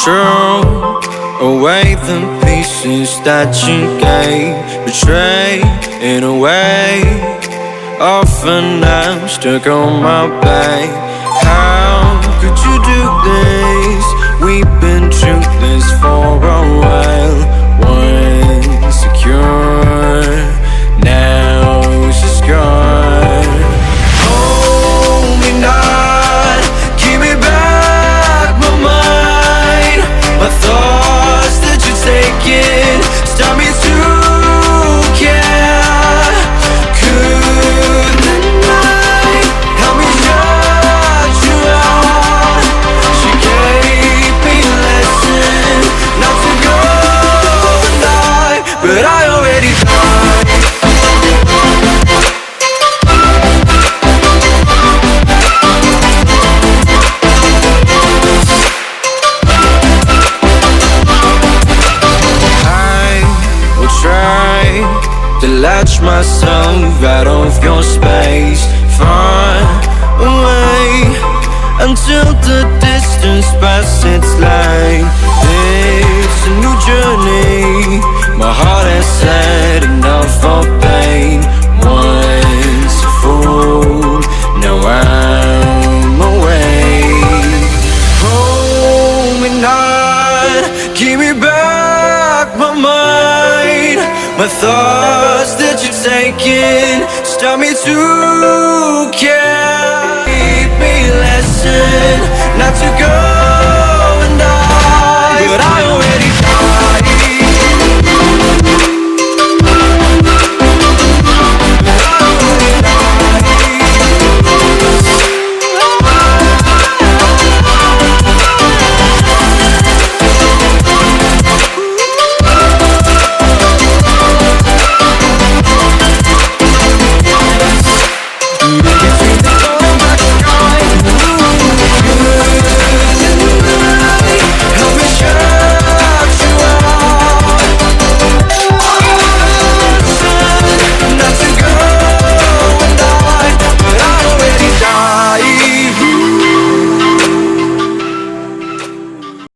throw away the pieces that you gave, betrayed in a way. Often I'm stuck on my back. How could you do this? We've been through this for a while. Once secure, now she's gone. Hold me not, give me back my mind. My thoughts that you're taking stop me to care. Could the night help me shut you out? She gave me a lesson not to go and die, but I already died. To latch myself out of your space, far away, until the distance passes its line. It's a new journey, my heart has had enough of pain. Once a fool, now I'm away. Hold me not, give me back my mind. My thoughts that you're taking stop me to care. Keep me a lesson not to go and die, but I already